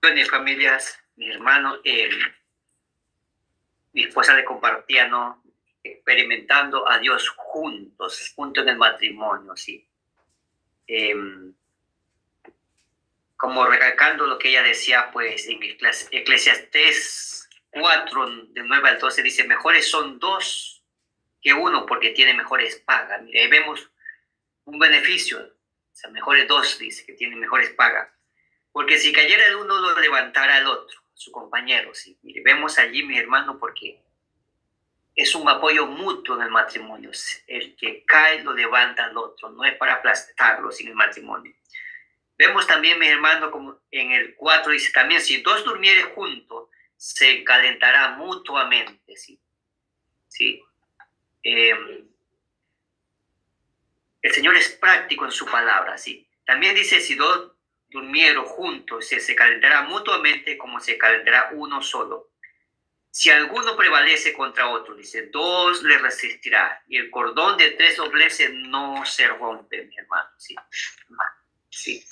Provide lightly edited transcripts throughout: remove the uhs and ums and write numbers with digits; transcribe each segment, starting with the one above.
Bueno, familias, mi hermano, mi esposa le compartía, ¿no? Experimentando a Dios juntos en el matrimonio, ¿sí? Como recalcando lo que ella decía, pues, en Eclesiastés 4, de 9 al 12, dice, mejores son dos que uno porque tiene mejores pagas. Mire, ahí vemos un beneficio, o sea, mejores dos, dice, que tienen mejores pagas. Porque si cayera el uno, lo levantará el otro, su compañero, ¿sí? Mire, vemos allí, mi hermano, porque es un apoyo mutuo en el matrimonio. El que cae lo levanta al otro, no es para aplastarlo sin el matrimonio. Vemos también, mi hermano, como en el 4 dice también, si dos durmieren juntos, se calentará mutuamente, ¿sí? ¿Sí? El Señor es práctico en su palabra, ¿sí? También dice, si dos durmieron juntos, se calentará mutuamente como se calentará uno solo. Si alguno prevalece contra otro, dice, dos le resistirá. Y el cordón de tres dobleces no se rompe, mi hermano. ¿Sí? Sí.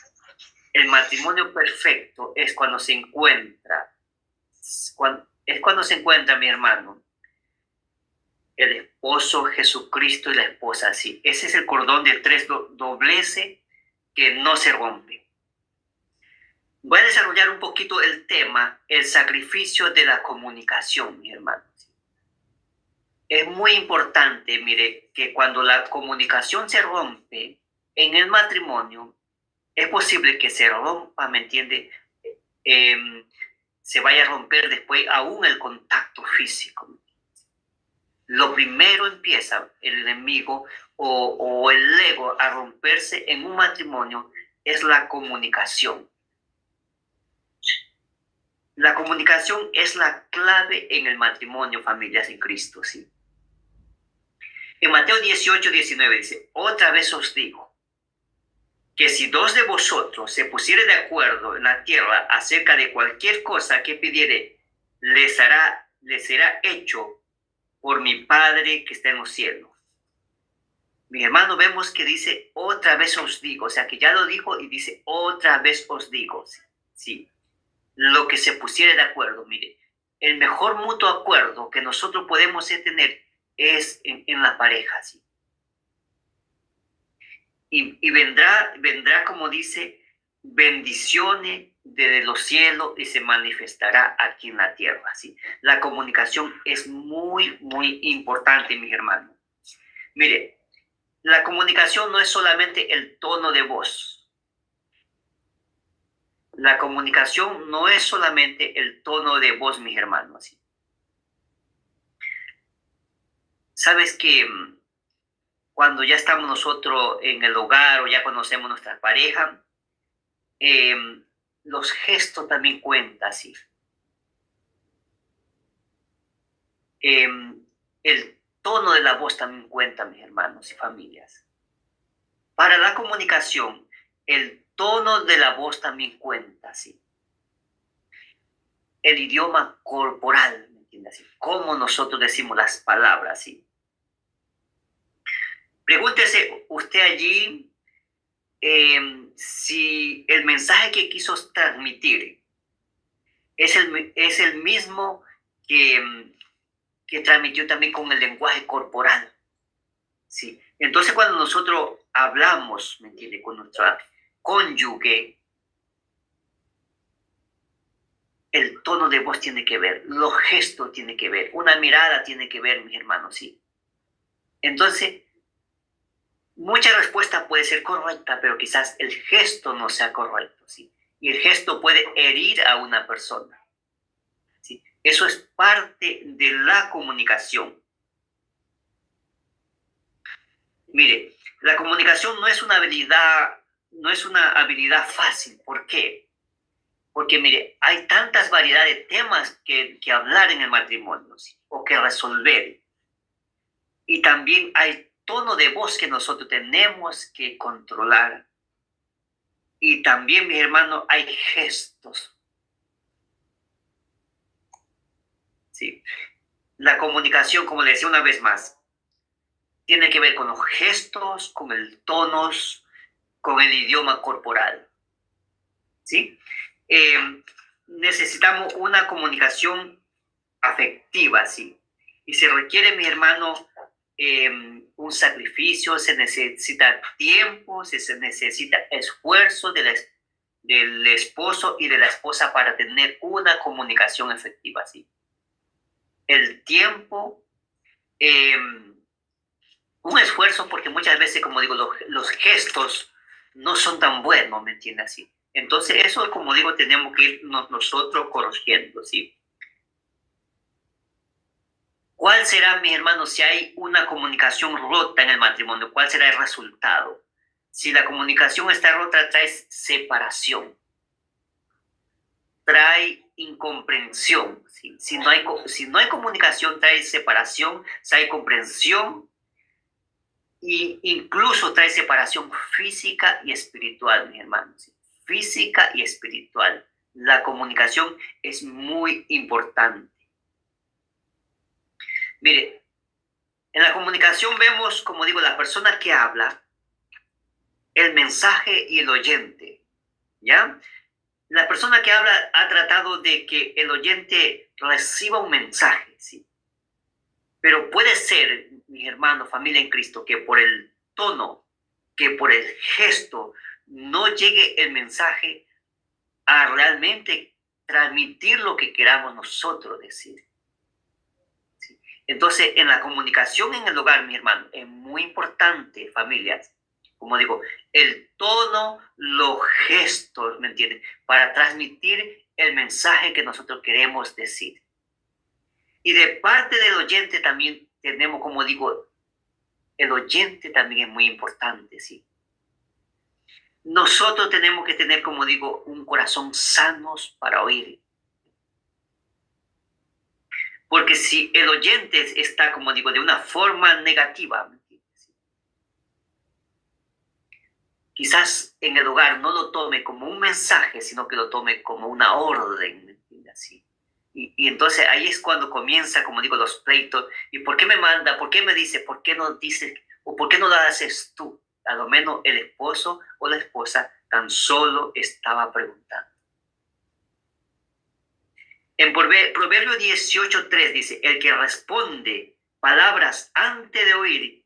El matrimonio perfecto es cuando se encuentra, mi hermano, el esposo Jesucristo y la esposa. Sí. Ese es el cordón de tres dobleces que no se rompe. Voy a desarrollar un poquito el tema, el sacrificio de la comunicación, mi hermano. Es muy importante, mire, que cuando la comunicación se rompe en el matrimonio, es posible que se rompa, ¿me entiende? Se vaya a romper después aún el contacto físico. Lo primero empieza el enemigo o el ego a romperse en un matrimonio es la comunicación. La comunicación es la clave en el matrimonio, familias en Cristo, ¿sí? En Mateo 18, 19 dice, otra vez os digo, que si dos de vosotros se pusiere de acuerdo en la tierra acerca de cualquier cosa que pidiere, les será hecho por mi Padre que está en los cielos. Mi hermano, vemos que dice, otra vez os digo, o sea que ya lo dijo y dice, otra vez os digo, sí. Lo que se pusiere de acuerdo, mire, el mejor mutuo acuerdo que nosotros podemos tener es en la pareja, ¿sí? Y vendrá, como dice, bendiciones desde los cielos y se manifestará aquí en la tierra, ¿sí? La comunicación es muy, muy importante, mis hermanos. Mire, la comunicación no es solamente el tono de voz. La comunicación no es solamente el tono de voz, mis hermanos, ¿sí? Sabes que cuando ya estamos nosotros en el hogar o ya conocemos nuestra pareja, los gestos también cuentan, ¿sí? El tono de la voz también cuenta, mis hermanos y familias. Para la comunicación, el tono de la voz también cuenta, ¿sí? El idioma corporal, ¿me entiendes? Cómo nosotros decimos las palabras, ¿sí? Pregúntese usted allí si el mensaje que quiso transmitir es el mismo que transmitió también con el lenguaje corporal, ¿sí? Entonces, cuando nosotros hablamos, ¿me entiende? Con nuestra cónyuge, el tono de voz tiene que ver, los gestos tienen que ver, una mirada tiene que ver, mis hermanos, ¿sí? Entonces, mucha respuesta puede ser correcta, pero quizás el gesto no sea correcto, ¿sí? Y el gesto puede herir a una persona, ¿sí? Eso es parte de la comunicación. Mire, la comunicación no es una habilidad fácil. ¿Por qué? Porque, mire, hay tantas variedades de temas que hablar en el matrimonio, ¿sí? O que resolver. Y también hay tono de voz que nosotros tenemos que controlar. Y también, mis hermanos, hay gestos. ¿Sí? La comunicación, como le decía una vez más, tiene que ver con los gestos, con el tonos, con el idioma corporal. ¿Sí? necesitamos una comunicación afectiva, ¿sí? Y se requiere, mi hermano, un sacrificio, se necesita tiempo, se necesita esfuerzo del esposo y de la esposa para tener una comunicación efectiva, ¿sí? El tiempo, un esfuerzo, porque muchas veces, como digo, los gestos no son tan buenos, ¿me entiendes? Así. Entonces, eso, como digo, tenemos que ir nosotros corrigiendo, ¿sí? ¿Cuál será, mis hermanos, si hay una comunicación rota en el matrimonio? ¿Cuál será el resultado? Si la comunicación está rota, trae separación, trae incomprensión. ¿Sí? Si no hay comunicación, trae separación, si hay comprensión, y incluso trae separación física y espiritual, mis hermanos. ¿Sí? Física y espiritual. La comunicación es muy importante. Mire, en la comunicación vemos, como digo, la persona que habla, el mensaje y el oyente, ¿ya? La persona que habla ha tratado de que el oyente reciba un mensaje, ¿sí? Pero puede ser, mis hermanos, familia en Cristo, que por el tono, que por el gesto, no llegue el mensaje a realmente transmitir lo que queramos nosotros decir. ¿Sí? Entonces, en la comunicación en el hogar, mi hermano, es muy importante, familias, como digo, el tono, los gestos, ¿me entienden? Para transmitir el mensaje que nosotros queremos decir. Y de parte del oyente también tenemos, como digo, el oyente también es muy importante, ¿sí? Nosotros tenemos que tener, como digo, un corazón sanos para oír. Porque si el oyente está, como digo, de una forma negativa, quizás en el hogar no lo tome como un mensaje, sino que lo tome como una orden, ¿me entiendes? Así. Y entonces ahí es cuando comienza, como digo, los pleitos. ¿Y por qué me manda? ¿Por qué me dice? ¿Por qué no dice? ¿O por qué no lo haces tú? A lo menos el esposo o la esposa tan solo estaba preguntando. En Proverbio 18:3 dice, el que responde palabras antes de oír,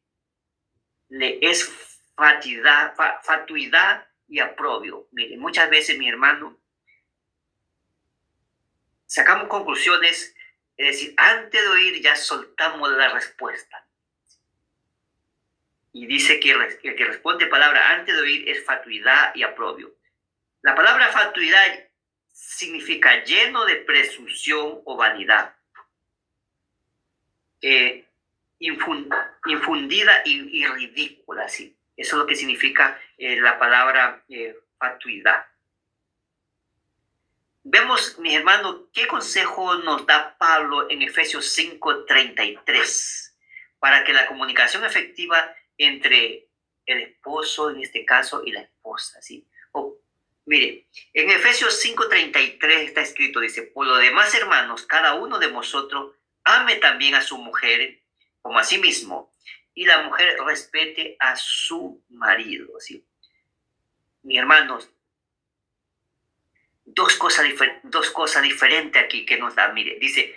le es fatuidad y aprobio. Mire, muchas veces, mi hermano, sacamos conclusiones, es decir, antes de oír ya soltamos la respuesta. Y dice que el que responde palabra antes de oír es fatuidad y aprobio. La palabra fatuidad significa lleno de presunción o vanidad. Infundida y ridícula, ¿sí? Eso es lo que significa la palabra fatuidad. Vemos, mis hermanos, qué consejo nos da Pablo en Efesios 5:33 para que la comunicación efectiva entre el esposo, en este caso, y la esposa, ¿sí? Mire, en Efesios 5:33 está escrito, dice, por lo demás, hermanos, cada uno de vosotros ame también a su mujer como a sí mismo, y la mujer respete a su marido, ¿sí? Mis hermanos, dos cosas diferentes aquí que nos da. Mire, dice,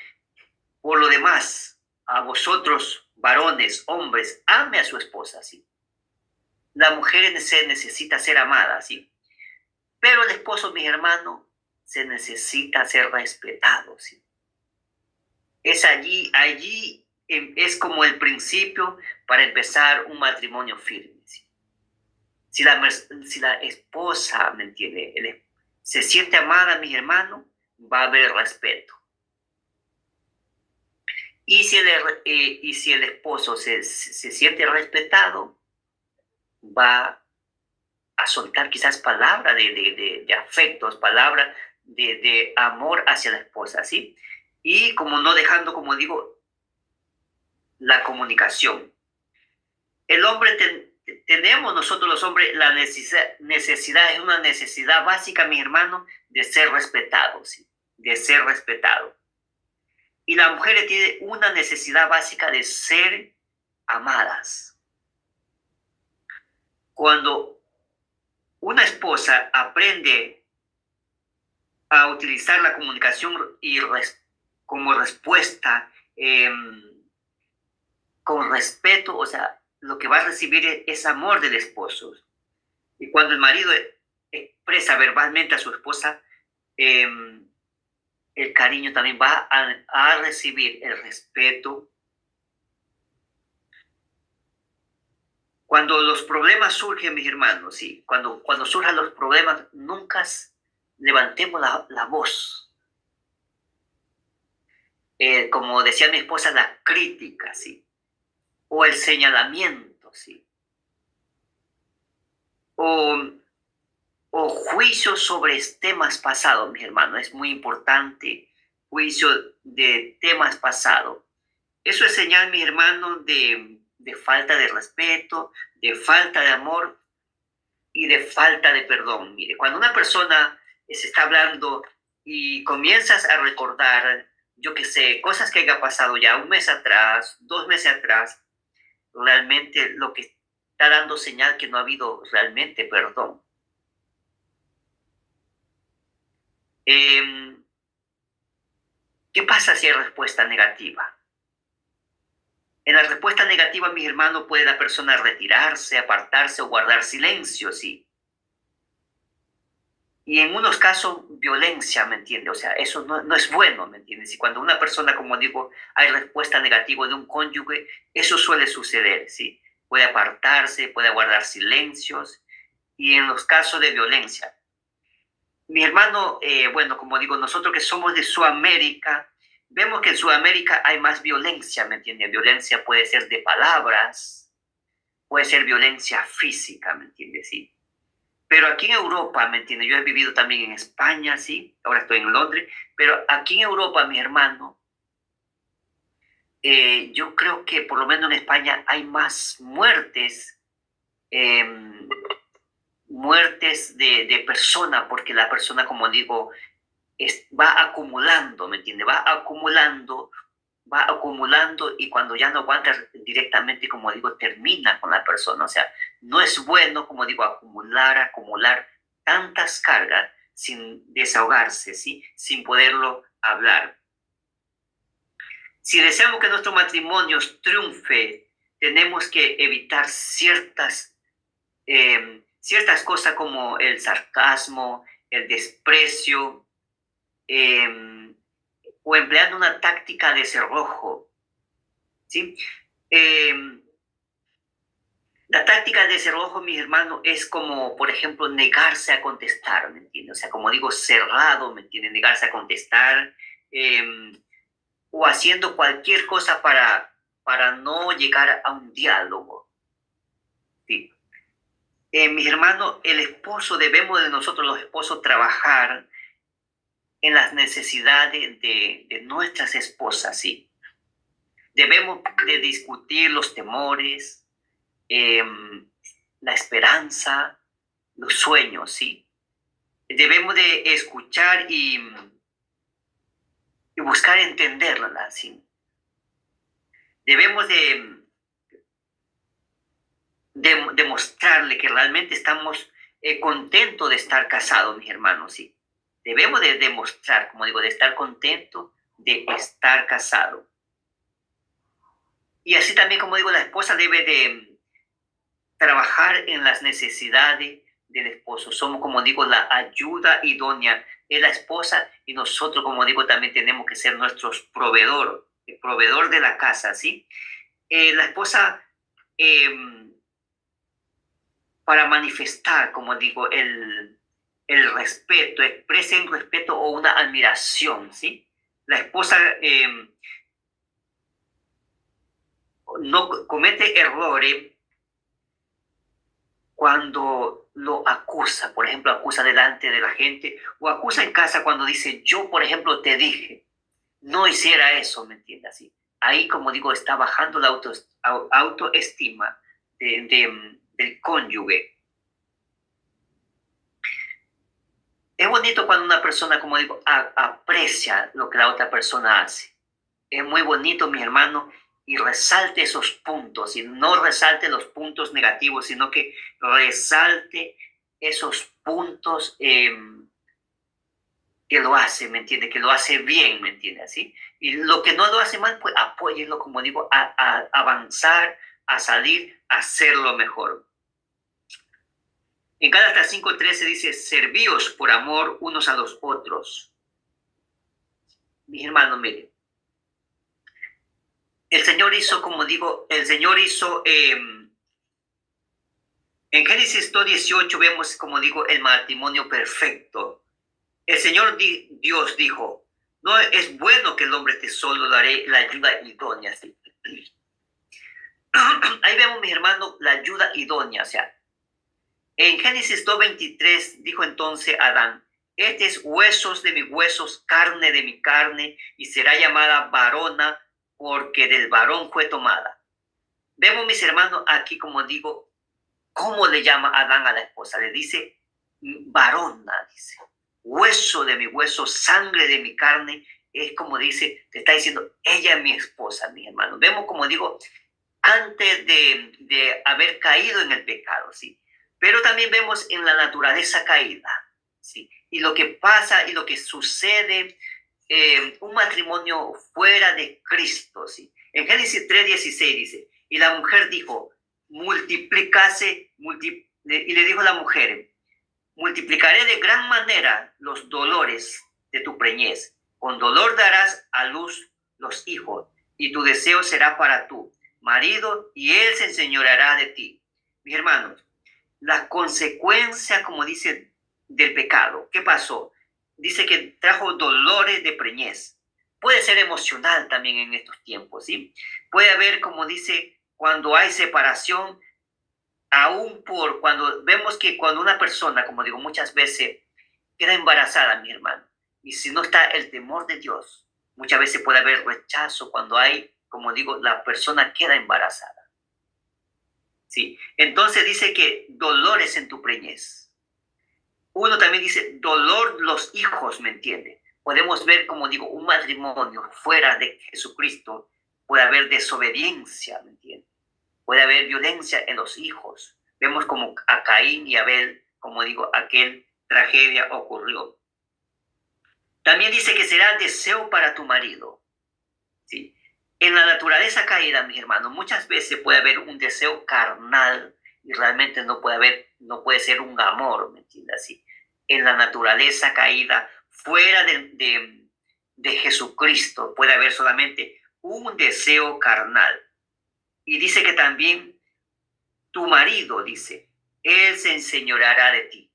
por lo demás, a vosotros, varones, hombres, ame a su esposa, ¿sí? La mujer se necesita ser amada, ¿sí? Pero el esposo, mis hermanos, se necesita ser respetado, ¿sí? Es allí es como el principio para empezar un matrimonio firme, ¿sí? Si la esposa, ¿me entiende? Se siente amada, mis hermanos, va a haber respeto. Y si el esposo se siente respetado, va a soltar quizás palabras de afectos, palabras de amor hacia la esposa, ¿sí? Y como no dejando, como digo, la comunicación. El hombre, tenemos nosotros los hombres la necesidad, es una necesidad básica, mis hermanos, de ser respetados, ¿sí? De ser respetado. Y la mujer tiene una necesidad básica de ser amadas. Cuando una esposa aprende a utilizar la comunicación y como respuesta con respeto, o sea, lo que va a recibir es amor del esposo. Y cuando el marido expresa verbalmente a su esposa, el cariño también va a recibir el respeto. Cuando los problemas surgen, mis hermanos, sí, cuando surjan los problemas, nunca levantemos la voz. Como decía mi esposa, la crítica, sí, o el señalamiento, sí, o juicio sobre temas pasados, mis hermanos. Es muy importante, juicio de temas pasados. Eso es señal, mis hermanos, de falta de respeto, de falta de amor y de falta de perdón. Mire, cuando una persona se está hablando y comienzas a recordar, yo qué sé, cosas que haya pasado ya un mes atrás, 2 meses atrás, realmente lo que está dando señal que no ha habido realmente perdón. ¿Qué pasa si hay respuesta negativa? En la respuesta negativa, mis hermanos, puede la persona retirarse, apartarse o guardar silencio, sí. Y en unos casos, violencia, ¿me entiende? O sea, eso no es bueno, ¿me entiendes? Y cuando una persona, como digo, hay respuesta negativa de un cónyuge, eso suele suceder, ¿sí? Puede apartarse, puede guardar silencios. Y en los casos de violencia, mi hermano, bueno, como digo, nosotros que somos de Sudamérica, vemos que en Sudamérica hay más violencia, ¿me entiende? Violencia puede ser de palabras, puede ser violencia física, ¿me entiende? Sí. Pero aquí en Europa, ¿me entiendes? Yo he vivido también en España, ¿sí? Ahora estoy en Londres, pero aquí en Europa, mi hermano, yo creo que por lo menos en España hay más muertes, eh, muertes de persona, porque la persona, como digo, va acumulando, ¿me entiendes? Va acumulando y cuando ya no aguanta directamente, como digo, termina con la persona. O sea, no es bueno, como digo, acumular tantas cargas sin desahogarse, ¿sí? Sin poderlo hablar. Si deseamos que nuestro matrimonio triunfe, tenemos que evitar ciertas cosas como el sarcasmo, el desprecio, o empleando una táctica de cerrojo, ¿sí? La táctica de cerrojo, mis hermanos, es como, por ejemplo, negarse a contestar, ¿me entiendes? O sea, como digo, cerrado, ¿me entiendes? Negarse a contestar, o haciendo cualquier cosa para no llegar a un diálogo, ¿sí? Mis hermanos, el esposo, debemos de nosotros los esposos trabajar en las necesidades de nuestras esposas, ¿sí? Debemos de discutir los temores, la esperanza, los sueños, ¿sí? Debemos de escuchar y buscar entenderla, ¿sí? Debemos de demostrarle que realmente estamos contentos de estar casados, mis hermanos, ¿sí? Debemos de demostrar, como digo, de estar contentos de estar casado. Y así también, como digo, la esposa debe de trabajar en las necesidades del esposo. Somos, como digo, la ayuda idónea de la esposa y nosotros, como digo, también tenemos que ser nuestros proveedor, el proveedor de la casa, ¿sí? La esposa, para manifestar, como digo, el respeto, expresen respeto o una admiración, ¿sí? La esposa no comete errores cuando lo acusa, por ejemplo, acusa delante de la gente o acusa en casa cuando dice, yo, por ejemplo, te dije, no hiciera eso, ¿me entiendes? Así. Ahí, como digo, está bajando la autoestima del cónyuge. Es bonito cuando una persona, como digo, aprecia lo que la otra persona hace. Es muy bonito, mi hermano, y resalte esos puntos, y no resalte los puntos negativos, sino que resalte esos puntos que lo hace, ¿me entiende? Que lo hace bien, ¿me entiende? Así. Y lo que no lo hace mal, pues apóyenlo, como digo, a avanzar, a salir, a hacerlo mejor. En Gálatas 5:13 dice, servíos por amor unos a los otros. Mis hermanos, miren, el Señor hizo, como digo, el Señor hizo, en Génesis 2:18 vemos, como digo, el matrimonio perfecto. El Señor Dios dijo, no es bueno que el hombre esté solo, daré la ayuda idónea. ¿Sí? Ahí vemos, mis hermanos, la ayuda idónea. O sea, en Génesis 2:23 dijo entonces Adán, este es huesos de mis huesos, carne de mi carne, y será llamada varona, porque del varón fue tomada. Vemos, mis hermanos, aquí, como digo, cómo le llama Adán a la esposa. Le dice varona, dice, hueso de mi hueso, sangre de mi carne. Es como dice, te está diciendo, ella es mi esposa, mis hermanos. Vemos, como digo, antes de haber caído en el pecado, ¿sí? Pero también vemos en la naturaleza caída, ¿sí? Y lo que pasa y lo que sucede un matrimonio fuera de Cristo, ¿sí? En Génesis 3:16 dice, y la mujer dijo, multiplicase, y le dijo a la mujer, multiplicaré de gran manera los dolores de tu preñez. Con dolor darás a luz los hijos, y tu deseo será para tu marido, y él se enseñoreará de ti. Mis hermanos, la consecuencia, como dice, del pecado, ¿qué pasó? Dice que trajo dolores de preñez. Puede ser emocional también en estos tiempos, ¿sí? Puede haber, como dice, cuando hay separación, aún cuando vemos que cuando una persona, como digo muchas veces, queda embarazada, mi hermano, y si no está el temor de Dios, muchas veces puede haber rechazo cuando hay, como digo, la persona queda embarazada. ¿Sí? Entonces dice que dolores en tu preñez. Uno también dice dolor los hijos, ¿me entiende? Podemos ver, como digo, un matrimonio fuera de Jesucristo, puede haber desobediencia, ¿me entiende? Puede haber violencia en los hijos. Vemos como a Caín y Abel, como digo, aquel tragedia ocurrió. También dice que será deseo para tu marido. ¿Sí? En la naturaleza caída, mis hermanos, muchas veces puede haber un deseo carnal y realmente no puede ser un amor, ¿me entiendes? Así. En la naturaleza caída, fuera de Jesucristo, puede haber solamente un deseo carnal. Y dice que también tu marido, dice, él se enseñoreará de ti.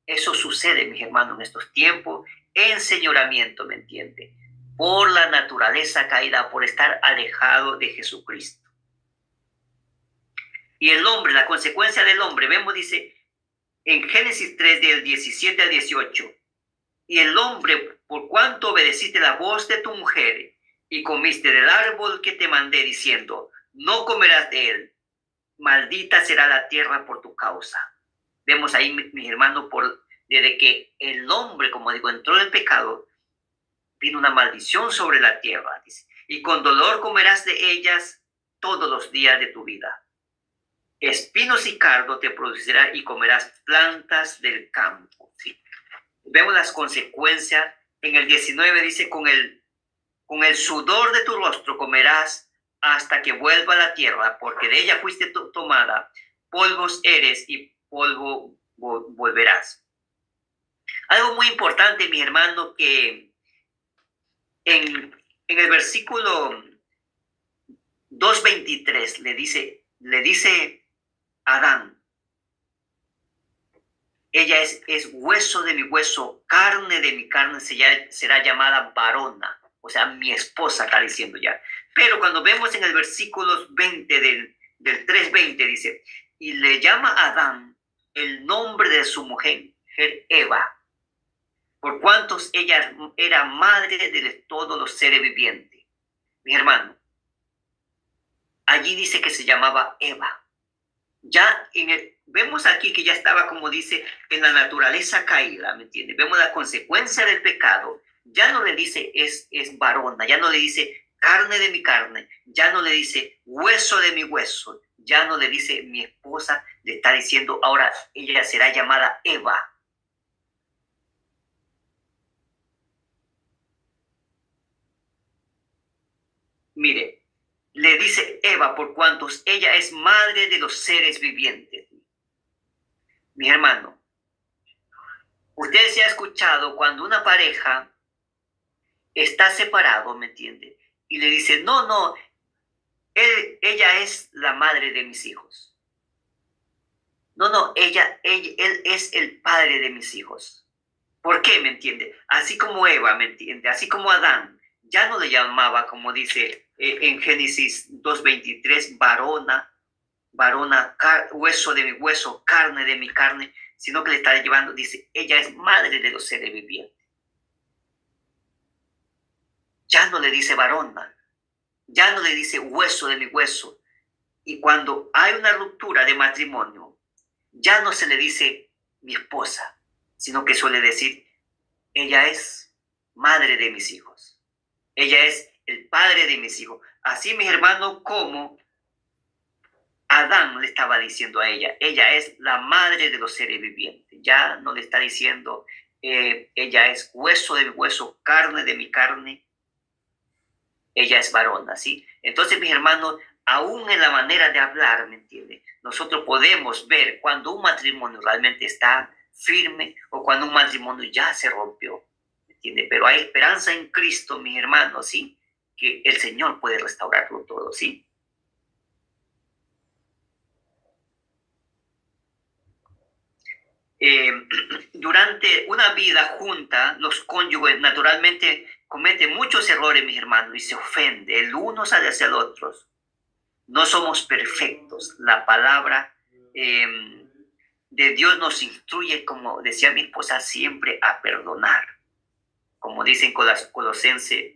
Eso sucede, mis hermanos, en estos tiempos, enseñoramiento, ¿me entiende? Por la naturaleza caída, por estar alejado de Jesucristo. Y el hombre, la consecuencia del hombre, vemos, dice, en Génesis 3, del 17 al 18, y el hombre, por cuanto obedeciste la voz de tu mujer y comiste del árbol que te mandé, diciendo, no comerás de él, maldita será la tierra por tu causa. Vemos ahí, mis hermanos, desde que el hombre, como digo, entró en el pecado, vino una maldición sobre la tierra, dice, y con dolor comerás de ellas todos los días de tu vida. Espinos y cardo te producirá y comerás plantas del campo. ¿Sí? Vemos las consecuencias. En el 19 dice, con el sudor de tu rostro comerás hasta que vuelva a la tierra, porque de ella fuiste tomada, polvos eres y polvo volverás. Algo muy importante, mi hermano, que en el versículo 2:23 le dice Adán, ella es hueso de mi hueso, carne de mi carne, será llamada varona, o sea, mi esposa, está diciendo ya. Pero cuando vemos en el versículo 20 del 3:20 dice, y le llama a Adán el nombre de su mujer Eva, por cuantos ella era madre de todos los seres vivientes. Mi hermano, allí dice que se llamaba Eva. Ya vemos aquí que ya estaba, como dice, en la naturaleza caída, ¿me entiendes? Vemos la consecuencia del pecado. Ya no le dice es varona, ya no le dice carne de mi carne, ya no le dice hueso de mi hueso, ya no le dice mi esposa, le está diciendo ahora ella será llamada Eva. mire, le dice Eva, por cuantos ella es madre de los seres vivientes. Mi hermano, usted se ha escuchado cuando una pareja está separado, ¿me entiende? Y le dice, no, ella es la madre de mis hijos. No, él es el padre de mis hijos. ¿Por qué, me entiende? Así como Eva, ¿me entiende? Así como Adán, ya no le llamaba, como dice en Génesis 2:23, varona, hueso de mi hueso, carne de mi carne, sino que le está llevando, dice, ella es madre de los seres vivientes. Ya no le dice varona, ya no le dice hueso de mi hueso. Y cuando hay una ruptura de matrimonio, ya no se le dice mi esposa, sino que suele decir, ella es madre de mis hijos. Ella es el padre de mis hijos. Así, mis hermanos, como Adán le estaba diciendo a ella es la madre de los seres vivientes. Ya no le está diciendo, ella es hueso de mi hueso, carne de mi carne. Ella es varona, ¿sí? Entonces, mis hermanos, aún en la manera de hablar, ¿me entiende? Nosotros podemos ver cuando un matrimonio realmente está firme o cuando un matrimonio ya se rompió, ¿me entiende? Pero hay esperanza en Cristo, mis hermanos, ¿sí? Que el Señor puede restaurarlo todo, ¿sí? Durante una vida junta, los cónyuges naturalmente cometen muchos errores, mis hermanos, y se ofenden el uno hacia el otro. No somos perfectos. La palabra de Dios nos instruye, como decía mi esposa, siempre a perdonar. Como dicen Colosenses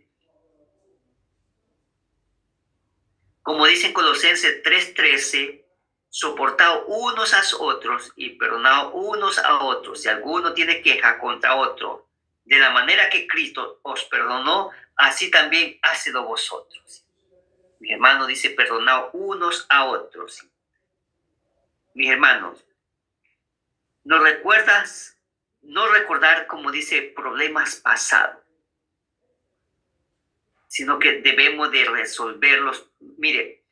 3:13, soportaos unos a otros y perdonaos unos a otros. Si alguno tiene queja contra otro, de la manera que Cristo os perdonó, así también hacedlo vosotros. Mi hermano dice, perdonaos unos a otros. Mis hermanos, no recordar, como dice, problemas pasados, sino que debemos de resolverlos. Mire,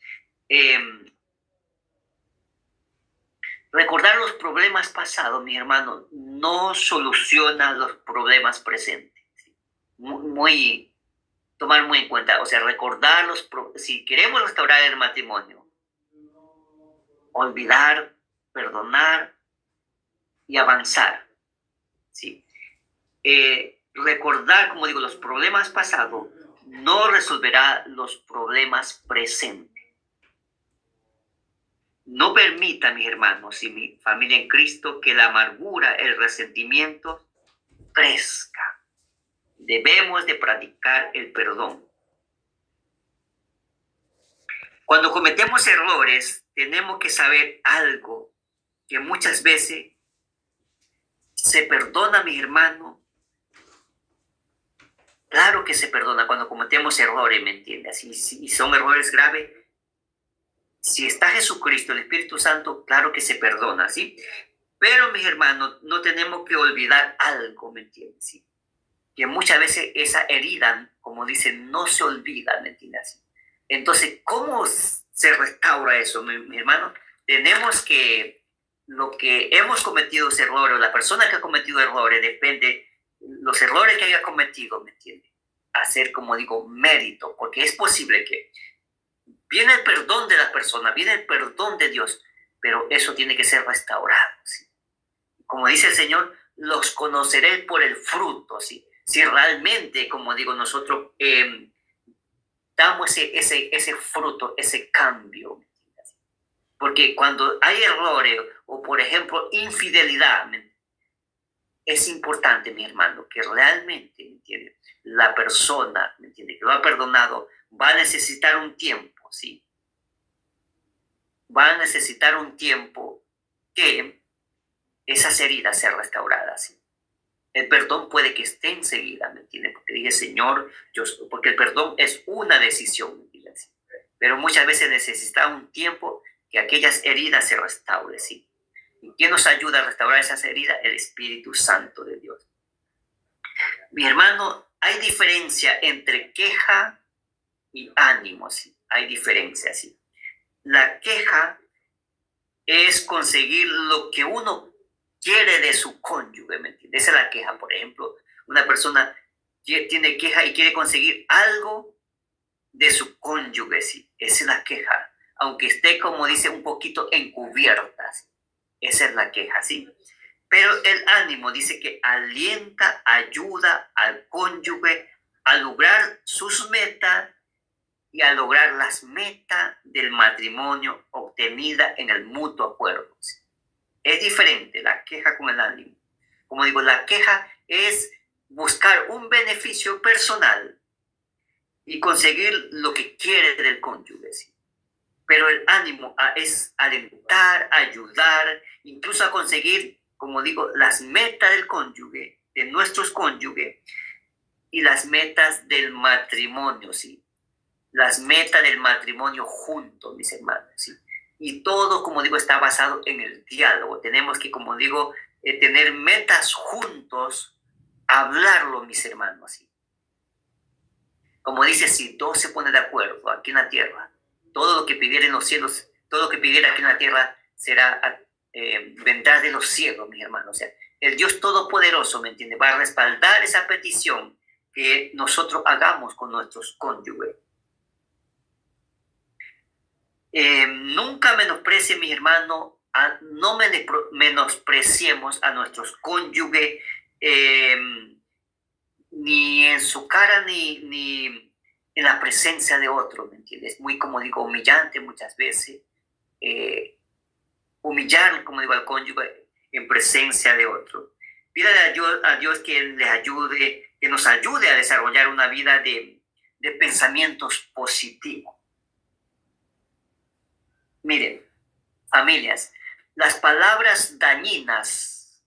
recordar los problemas pasados, mi hermano, no soluciona los problemas presentes. ¿Sí? Tomar muy en cuenta, o sea, si queremos restaurar el matrimonio, olvidar, perdonar y avanzar. ¿Sí? Recordar, como digo, los problemas pasados no resolverá los problemas presentes. No permita, mis hermanos y mi familia en Cristo, que la amargura, el resentimiento crezca. Debemos de practicar el perdón. Cuando cometemos errores, tenemos que saber algo, que muchas veces se perdona, mi hermano. Claro que se perdona cuando cometemos errores, ¿me entiendes? Y son errores graves. Si está Jesucristo, el Espíritu Santo, claro que se perdona, ¿sí? Pero, mis hermanos, no tenemos que olvidar algo, ¿me entiendes? ¿Sí? Que muchas veces esa herida, como dicen, no se olvida, ¿me entiendes? Entonces, ¿cómo se restaura eso, mi hermano? Tenemos que, lo que hemos cometido ese error, o la persona que ha cometido errores, depende, los errores que haya cometido, ¿me entiendes? Hacer, como digo, mérito, porque es posible que viene el perdón de la persona, viene el perdón de Dios, pero eso tiene que ser restaurado, ¿sí? Como dice el Señor, los conoceré por el fruto, ¿sí? Si realmente, como digo, nosotros damos ese fruto, ese cambio. Porque cuando hay errores o, por ejemplo, infidelidad, es importante, mi hermano, que realmente, ¿me entiende? La persona, ¿me entiende?, que lo ha perdonado va a necesitar un tiempo, ¿sí? Va a necesitar un tiempo que esas heridas sean restauradas, ¿sí? El perdón puede que esté enseguida, ¿me entiende? Porque dije, Señor, porque el perdón es una decisión, ¿me entiende? ¿Sí? Pero muchas veces necesita un tiempo que aquellas heridas se restauren, ¿sí? ¿Y quién nos ayuda a restaurar esas heridas? El Espíritu Santo de Dios. Mi hermano, hay diferencia entre queja y ánimo, ¿sí? Hay diferencias, ¿sí? La queja es conseguir lo que uno quiere de su cónyuge, ¿me entiendes? Esa es la queja. Por ejemplo, una persona tiene queja y quiere conseguir algo de su cónyuge, ¿sí? Esa es la queja, aunque esté, como dice, un poquito encubierta, ¿sí? Esa es la queja, ¿sí? Pero el ánimo dice que alienta, ayuda al cónyuge a lograr sus metas y a lograr las metas del matrimonio obtenida en el mutuo acuerdo, ¿sí? Es diferente la queja con el ánimo. Como digo, la queja es buscar un beneficio personal y conseguir lo que quiere del cónyuge, ¿sí? Pero el ánimo es alentar, ayudar, incluso a conseguir, como digo, las metas del cónyuge, de nuestros cónyuges, y las metas del matrimonio, ¿sí? Las metas del matrimonio juntos, mis hermanos, ¿sí? Y todo, como digo, está basado en el diálogo. Tenemos que, como digo, tener metas juntos, hablarlo, mis hermanos, ¿sí? Como dice, si dos se ponen de acuerdo aquí en la tierra, todo lo que pidiera en los cielos, todo lo que pidiera aquí en la tierra será vendrá de los cielos, mis hermanos. O sea, el Dios Todopoderoso, ¿me entiende? Va a respaldar esa petición que nosotros hagamos con nuestros cónyuges. Nunca menosprecie, mis hermanos, no menospreciemos a nuestros cónyuges, ni en su cara ni en la presencia de otros, ¿me entiendes? Muy, como digo, humillante muchas veces, humillar, como digo, al cónyuge en presencia de otros. Pídale a Dios que les ayude, que nos ayude a desarrollar una vida de pensamientos positivos. Miren, familias, las palabras dañinas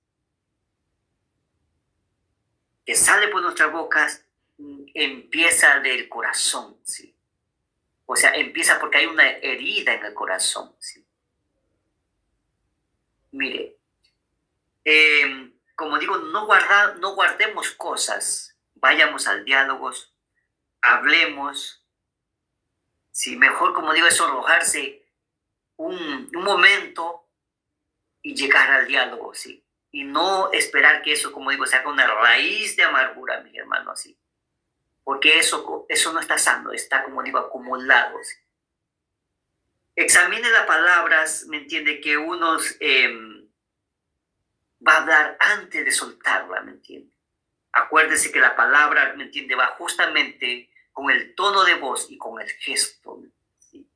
que salen por nuestras bocas empieza del corazón, ¿sí? O sea, empieza porque hay una herida en el corazón, ¿sí? Mire, como digo, no guardemos cosas, vayamos al diálogo, hablemos, ¿sí? Mejor, como digo, es arrojarse un momento y llegar al diálogo, ¿sí? Y no esperar que eso, como digo, sea una raíz de amargura, mi hermano, ¿sí? Porque eso no está sano, está, como digo, acumulado, ¿sí? Examine las palabras, ¿me entiende? Que uno va a hablar antes de soltarla, ¿me entiende? Acuérdese que la palabra, ¿me entiende? Va justamente con el tono de voz y con el gesto, ¿sí?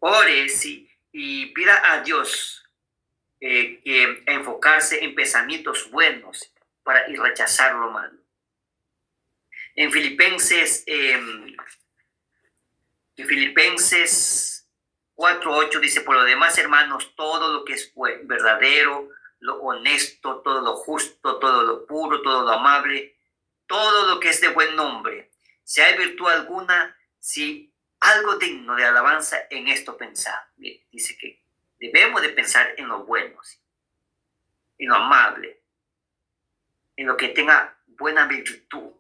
Ore, ¿sí? Y pida a Dios que enfocarse en pensamientos buenos para y rechazar lo malo. En Filipenses 4:8 dice, por lo demás, hermanos, todo lo que es verdadero, lo honesto, todo lo justo, todo lo puro, todo lo amable, todo lo que es de buen nombre, si hay virtud alguna, si algo digno de alabanza, en esto pensad. Mire, dice que debemos de pensar en lo bueno, ¿sí? En lo amable, en lo que tenga buena virtud.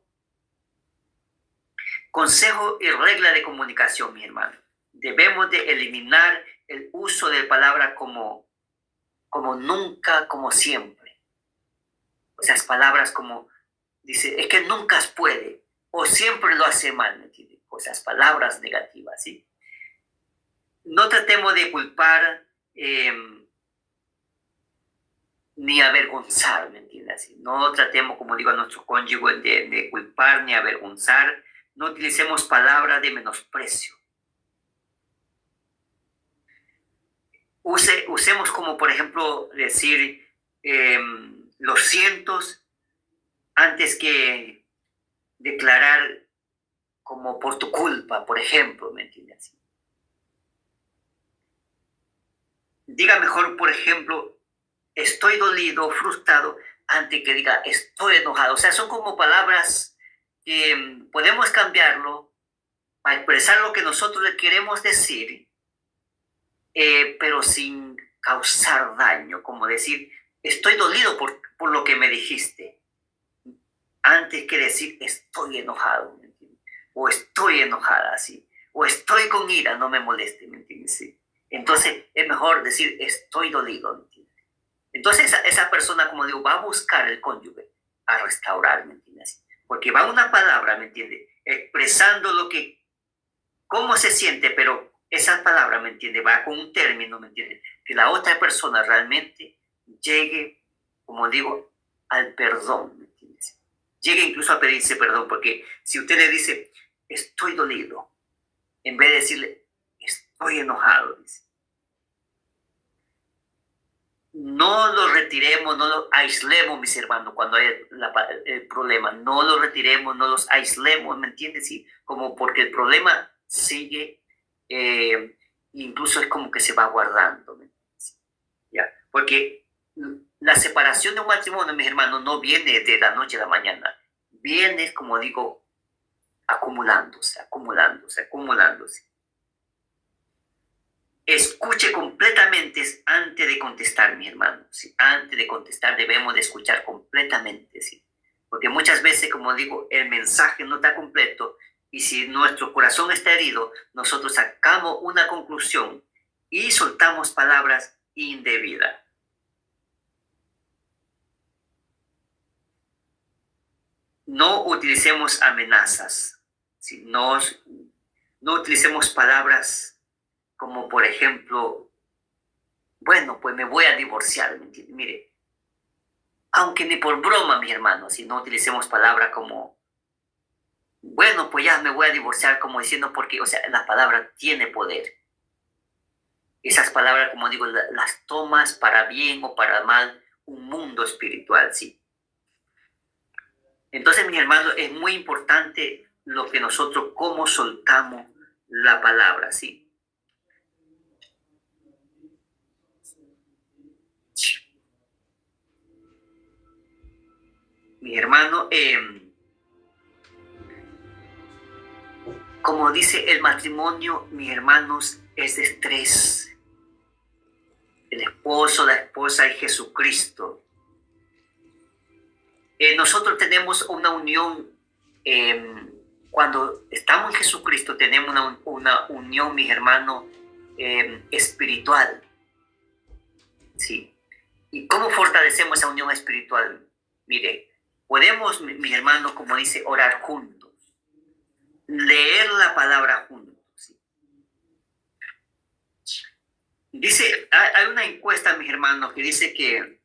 Consejo y regla de comunicación, mi hermano. Debemos de eliminar el uso de palabras como nunca, como siempre. O sea, palabras como, dice, es que nunca puede, o siempre lo hace mal, ¿me entiendes? O sea, palabras negativas, ¿sí? No tratemos de culpar ni avergonzar, ¿me entiendes? No tratemos, como digo, a nuestro cónyuge de culpar ni avergonzar. No utilicemos palabras de menosprecio. Usemos como, por ejemplo, decir lo siento antes que declarar como por tu culpa, por ejemplo, ¿me entiendes? Diga mejor, por ejemplo, estoy dolido, frustrado, antes que diga estoy enojado. O sea, son como palabras que podemos cambiarlo para expresar lo que nosotros le queremos decir, pero sin causar daño, como decir, estoy dolido por lo que me dijiste, antes que decir estoy enojado. o estoy enojada, ¿sí? O estoy con ira, no me moleste, ¿me entiendes? ¿Sí? Entonces es mejor decir estoy dolido, ¿me entiendes? Entonces esa persona, como digo, va a buscar el cónyuge a restaurar, ¿me entiendes? Porque va una palabra, ¿me entiendes? Expresando lo que, cómo se siente, pero esa palabra, ¿me entiendes? Va con un término, ¿me entiendes? Que la otra persona realmente llegue, como digo, al perdón, ¿me entiendes? Llegue incluso a pedirse perdón, porque si usted le dice, estoy dolido, en vez de decirle, estoy enojado, dice, no lo retiremos, no lo aislemos, mis hermanos, cuando hay el problema, no lo retiremos, no los aislemos, ¿me entiendes? Sí, como porque el problema sigue, incluso es como que se va guardando, ¿me entiendes? ¿Ya? Porque la separación de un matrimonio, mis hermanos, no viene de la noche a la mañana, viene, como digo, acumulándose, acumulándose, acumulándose. Escuche completamente antes de contestar, mi hermano. ¿Sí? Antes de contestar debemos de escuchar completamente, ¿sí? Porque muchas veces, como digo, el mensaje no está completo y si nuestro corazón está herido, nosotros sacamos una conclusión y soltamos palabras indebidas. No utilicemos amenazas, ¿sí? No utilicemos palabras como, por ejemplo, bueno, pues me voy a divorciar, ¿me entiende? Mire, aunque ni por broma, mi hermano, si no utilicemos palabras como, bueno, pues ya me voy a divorciar, como diciendo, porque, o sea, la palabra tiene poder. Esas palabras, como digo, las tomas para bien o para mal, un mundo espiritual, sí. Entonces, mi hermano, es muy importante lo que nosotros, cómo soltamos la palabra, sí. Mi hermano, como dice el matrimonio, mis hermanos, es de estrés. El esposo, la esposa y Jesucristo. Nosotros tenemos una unión, cuando estamos en Jesucristo, tenemos una unión, mis hermanos, espiritual. ¿Sí? ¿Y cómo fortalecemos esa unión espiritual? Mire, podemos, mis hermanos, como dice, orar juntos, leer la palabra juntos. ¿Sí? Dice, hay una encuesta, mis hermanos, que dice que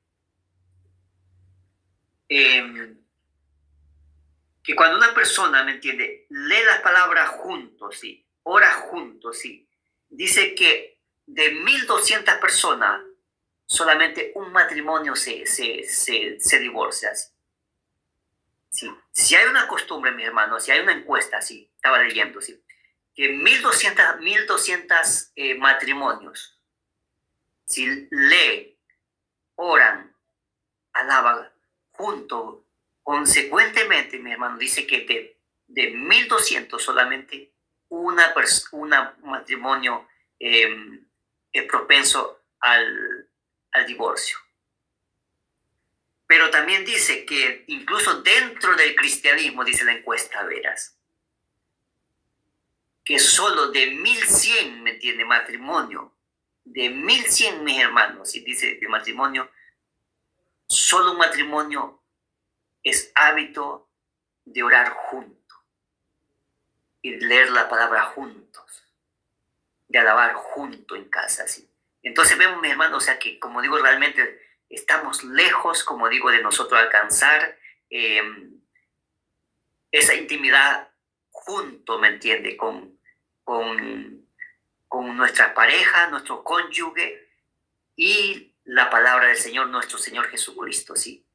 cuando una persona, ¿me entiende?, lee las palabras juntos, ¿sí?, ora juntos, ¿sí?, dice que de 1.200 personas, solamente un matrimonio se divorcia. ¿Sí? Si hay una costumbre, mi hermano, si hay una encuesta, ¿sí?, estaba leyendo, ¿sí?, que 1.200 matrimonios, si lee, oran, alaban juntos, consecuentemente, mi hermano, dice que de 1.200 solamente una matrimonio es propenso al divorcio. Pero también dice que incluso dentro del cristianismo, dice la encuesta, verás, que solo de 1.100, ¿me entiende?, matrimonio, de 1.100, mis hermanos, y dice de matrimonio, solo un matrimonio es hábito de orar juntos y de leer la palabra juntos, de alabar juntos en casa, ¿sí? Entonces vemos, mis hermanos, o sea que, como digo, realmente estamos lejos, como digo, de nosotros alcanzar esa intimidad junto, ¿me entiende?, con nuestra pareja, nuestro cónyuge y la palabra del Señor, nuestro Señor Jesucristo, ¿sí?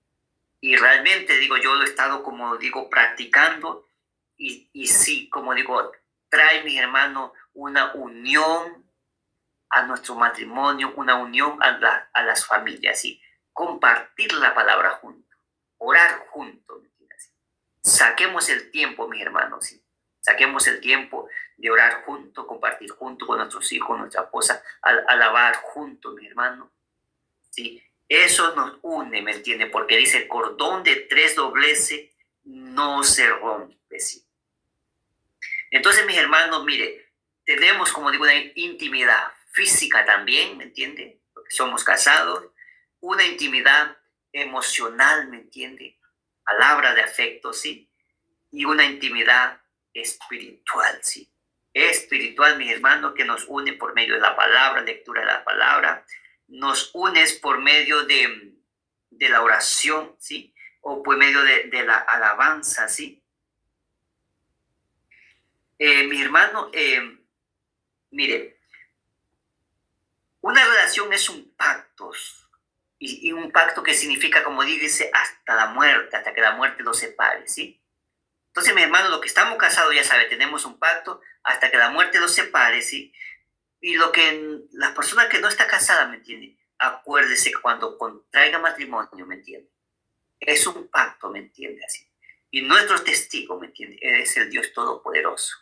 Y realmente, digo, yo lo he estado, como digo, practicando y sí, como digo, trae, mi hermano, una unión a nuestro matrimonio, una unión a las familias, ¿sí? Compartir la palabra juntos, orar juntos, ¿sí? Saquemos el tiempo, mis hermanos, ¿sí? Saquemos el tiempo de orar juntos, compartir juntos con nuestros hijos, nuestra esposa, alabar juntos, mi hermano, ¿sí? Eso nos une, ¿me entiende? Porque dice, el cordón de 3 dobleces no se rompe, ¿sí? Entonces, mis hermanos, mire, tenemos, como digo, una intimidad física también, ¿me entiende? Porque somos casados, una intimidad emocional, ¿me entiende? Palabra de afecto, ¿sí? Y una intimidad espiritual, ¿sí? Espiritual, mis hermanos, que nos une por medio de la palabra, lectura de la palabra, nos unes por medio de la oración, ¿sí? O por medio de la alabanza, ¿sí? Mi hermano, mire, una relación es un pacto, y un pacto que significa, como dice, hasta la muerte, hasta que la muerte los separe, ¿sí? Entonces, mi hermano, los que estamos casados, ya sabe, tenemos un pacto hasta que la muerte los separe, ¿sí? Y las personas que no están casadas, ¿me entiende? Acuérdese que cuando contraiga matrimonio, ¿me entiende? Es un pacto, ¿me entiende? Así. Y nuestro testigo, ¿me entiende? Es el Dios Todopoderoso.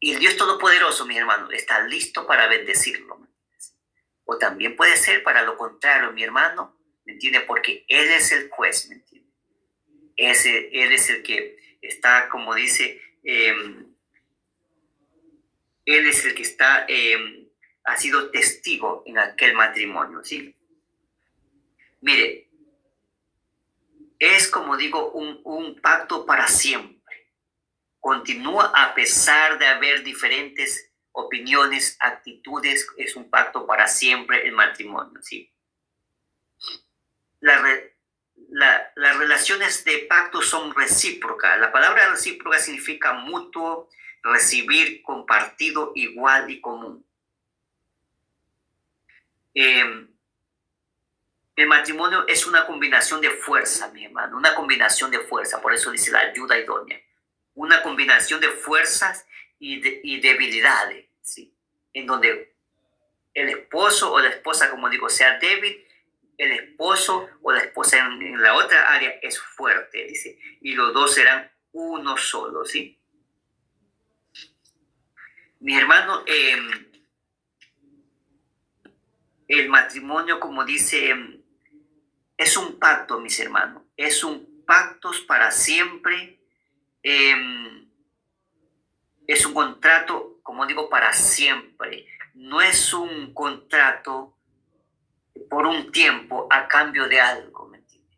Y el Dios Todopoderoso, mi hermano, está listo para bendecirlo, ¿me entiendes? O también puede ser para lo contrario, mi hermano, ¿me entiende? Porque Él es el juez, ¿me entiende? Él es el que está, como dice, Él es el que está, ha sido testigo en aquel matrimonio, ¿sí? Mire, es, como digo, un pacto para siempre. Continúa a pesar de haber diferentes opiniones, actitudes, es un pacto para siempre el matrimonio, ¿sí? Las relaciones de pacto son recíprocas. La palabra recíproca significa mutuo, recibir, compartido, igual y común. El matrimonio es una combinación de fuerza, mi hermano, una combinación de fuerza, por eso dice la ayuda idónea. Una combinación de fuerzas y debilidades, ¿sí? En donde el esposo o la esposa, como digo, sea débil, el esposo o la esposa en la otra área es fuerte, dice, y los dos serán uno solo, ¿sí? Mi hermano, el matrimonio, como dice, es un pacto, mis hermanos, es un pacto para siempre, es un contrato, como digo, para siempre, no es un contrato por un tiempo a cambio de algo, ¿me entiendes?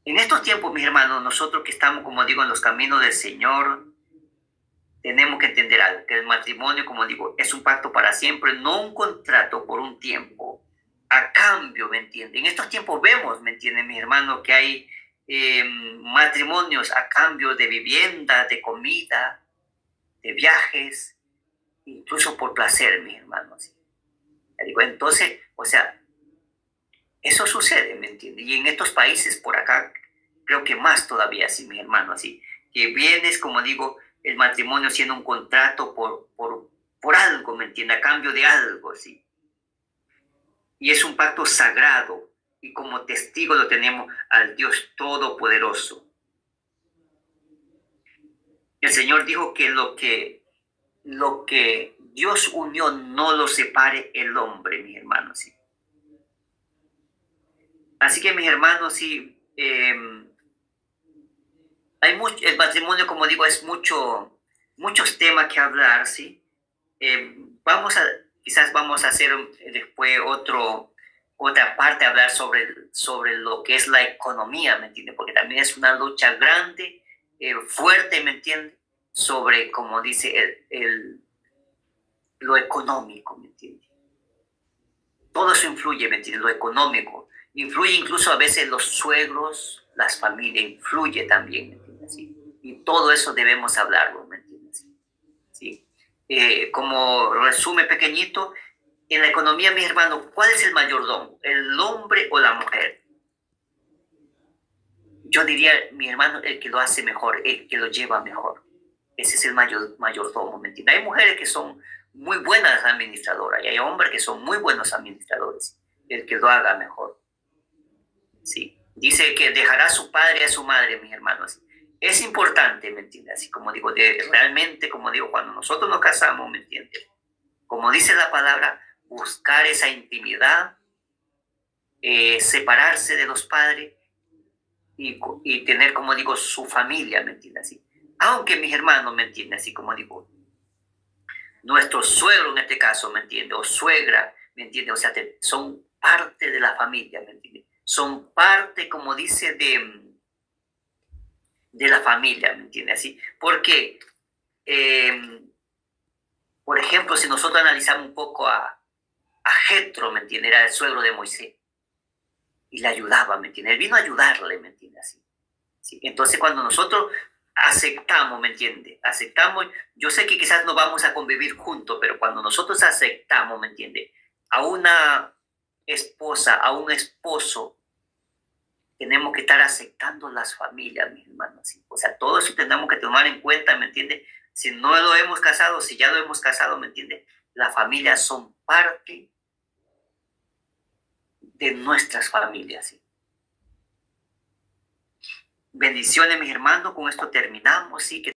En estos tiempos, mis hermanos, nosotros que estamos, como digo, en los caminos del Señor, tenemos que entender algo, que el matrimonio, como digo, es un pacto para siempre, no un contrato por un tiempo, a cambio, ¿me entienden? En estos tiempos vemos, ¿me entienden, mis hermanos, que hay matrimonios a cambio de vivienda, de comida, de viajes, incluso por placer, mis hermanos. ¿Sí? Digo, entonces, o sea, eso sucede, ¿me entiendes? Y en estos países por acá, creo que más todavía, sí, mis hermanos, así, que vienes, como digo, el matrimonio siendo un contrato por algo, ¿me entiendes? A cambio de algo, ¿sí? Y es un pacto sagrado, y como testigo lo tenemos al Dios Todopoderoso. El Señor dijo que lo que Dios unió no lo separe el hombre, mis hermanos, ¿sí? Así que, mis hermanos, sí, hay mucho, el matrimonio, como digo, es muchos temas que hablar, ¿sí? Quizás vamos a hacer después otra parte, hablar sobre lo que es la economía, ¿me entiende? Porque también es una lucha grande, fuerte, ¿me entiende? Sobre, como dice, lo económico, ¿me entiende? Todo eso influye, ¿me entiende? Lo económico. Influye incluso a veces los suegros, las familias, influye también, ¿me entiende? ¿Sí? Y todo eso debemos hablarlo, ¿me entiendes? ¿Sí? Como resumen pequeñito, en la economía, mis hermanos, ¿cuál es el mayordomo? ¿El hombre o la mujer? Yo diría, mi hermano, el que lo hace mejor, el que lo lleva mejor. Ese es el mayordomo, ¿me entiendes? Hay mujeres que son muy buenas administradoras y hay hombres que son muy buenos administradores. El que lo haga mejor. Sí. Dice que dejará a su padre y a su madre, mis hermanos. Es importante, ¿me entiendes? Así como digo, realmente, como digo, cuando nosotros nos casamos, ¿me entiendes? Como dice la palabra, buscar esa intimidad, separarse de los padres y tener, como digo, su familia, ¿me entiendes? Así. Aunque mis hermanos, ¿me entienden? Así como digo, nuestro suegro en este caso, ¿me entiende? O suegra, ¿me entiende? O sea, son parte de la familia, ¿me entiende? Son parte, como dice, de la familia, ¿me entiende? Así, porque, eh, por ejemplo, si nosotros analizamos un poco a Jetro, ¿me entiende? Era el suegro de Moisés y le ayudaba, ¿me entiende? Él vino a ayudarle, ¿me entiende? Así, ¿sí? Entonces, cuando nosotros aceptamos, ¿me entiende? Aceptamos, yo sé que quizás no vamos a convivir juntos, pero cuando nosotros aceptamos, ¿me entiende? A una esposa, a un esposo, tenemos que estar aceptando las familias, mis hermanos. ¿Sí? O sea, todo eso tenemos que tomar en cuenta, ¿me entiende? Si no lo hemos casado, si ya lo hemos casado, ¿me entiende? Las familias son parte de nuestras familias. ¿Sí? Bendiciones, mis hermanos. Con esto terminamos. ¿Sí? Que